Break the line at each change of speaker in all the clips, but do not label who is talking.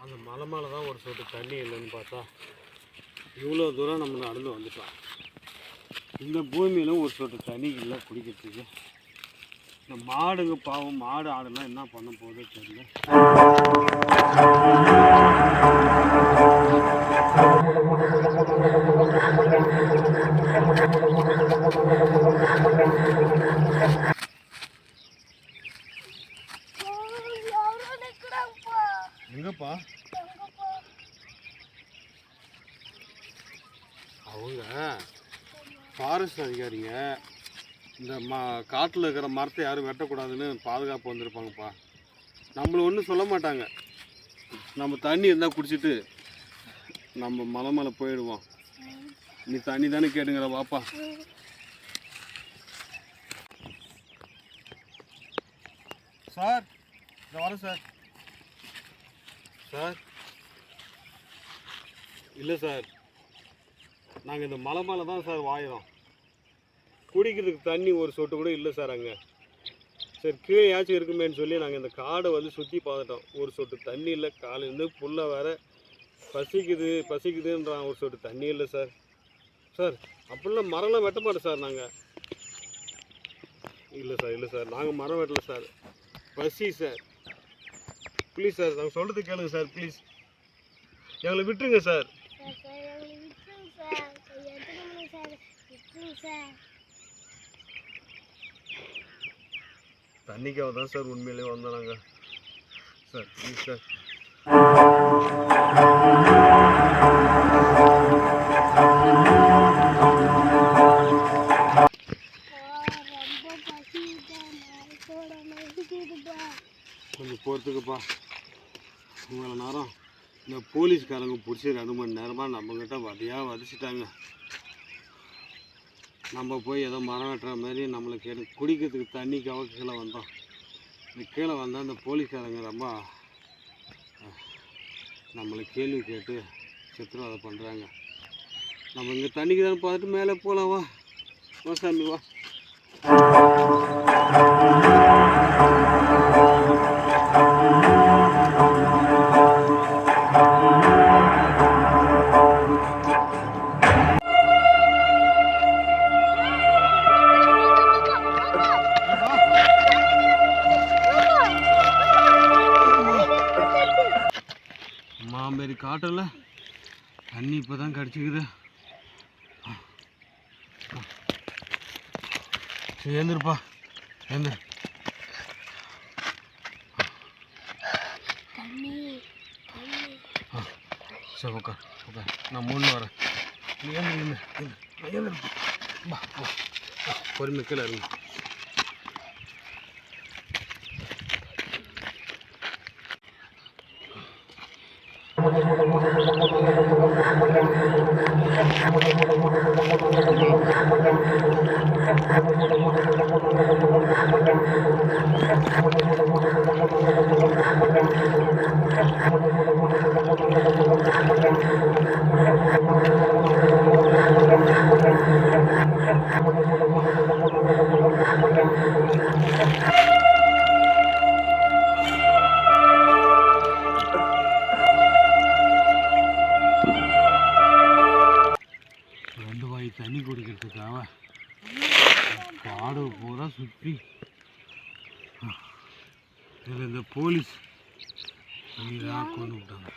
அந்த மலை மேலே தான் ஒரு சொட்டு தண்ணி இல்லைன்னு பார்த்தா இவ்வளோ தூரம் நம்ம நடந்து வந்துட்டோம். இந்த பூமியிலும் ஒரு சொட்டு தண்ணி இல்லை குடிக்கிறதுக்கு. இந்த மாடுங்க பாவம், மாடு ஆடுலாம் என்ன பண்ண போகுதோ தெரியல. எங்கப்பா அவங்க ஃபாரஸ்ட் அதிகாரிங்க இந்த காட்டில் இருக்கிற மரத்தை யாரும் வெட்டக்கூடாதுன்னு பாதுகாப்பு வந்திருப்பாங்கப்பா. நம்மளை ஒன்றும் சொல்ல மாட்டாங்க. நம்ம தண்ணி இருந்தால் குடிச்சிட்டு நம்ம மலை மேலே போயிடுவோம். நீ தண்ணி தானே கேட்டுங்கிற வாப்பா. சார் இதை வரேன் சார். சார் இல்லை சார், நாங்கள் இந்த மலை மேலே தான் சார் வாயிறோம். குடிக்கிறதுக்கு தண்ணி ஒரு சொட்டு கூட இல்லை சார் அங்கே. சரி கீழே ஏச்சும் இருக்குமேன்னு சொல்லி நாங்கள் இந்த காடை வந்து சுற்றி பார்த்துட்டோம். ஒரு சொட்டு தண்ணி இல்லை. காலையிலேருந்து புல்லை வேறு பசிக்குதுன்றான். ஒரு சொட்டு தண்ணி இல்லை சார். சார் அப்படிலாம் மரம்லாம் வெட்ட மாட்டோம் சார் நாங்கள். இல்லை சார் நாங்கள் மரம் வெட்டலை சார். பசி சார். ப்ளீஸ் சார், நாங்கள் சொல்கிறது கேளுங்க சார். ப்ளீஸ் எங்களை விட்டுருங்க சார். தண்ணிக்காக தான் சார் உண்மையிலே வந்தோம் நாங்கள். Sir please sir. கொஞ்சம் போகிறதுக்குப்பா. உங்களை நேரம் இந்த போலீஸ்காரங்க பிடிச்சி 2 மணி நேரமாக நம்மக்கிட்ட வதிச்சிட்டாங்க. நம்ம போய் ஏதோ மரம் வெட்டுற மாதிரி நம்மளை குடிக்கிறதுக்கு தண்ணிக்காக கீழே வந்தோம். இந்த கீழே வந்தால் இந்த போலீஸ்காரங்க ரொம்ப நம்மளை கேள்வி கேட்டு சித்திரவதை பண்ணுறாங்க. நம்ம இங்கே தண்ணிக்கு தானே பார்த்துட்டு மேலே போகலாம். வா சாமி வா. மாம்பேரி காட்டில் தண்ணி இப்போ தான் கிடச்சிக்குது. ஏந்திருப்பா ஏந்திரு. சரி உட்கார் நான் முன்னு வரேன். ஏந்திரு பொறுமை கீழே இருங்க. தண்ணி குடிக்கிறதுக்காக காடு பூரா சுற்றி இதில் இந்த போலீஸ் இதாக கொண்டு விட்டாங்க.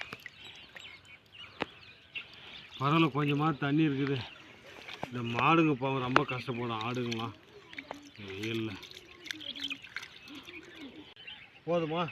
பரவாயில்ல, கொஞ்சமாக தண்ணி இருக்குது. இந்த மாடுங்க பாவம் ரொம்ப கஷ்டப்படும். ஆடுங்களாம் வெயில்ல போதுமா?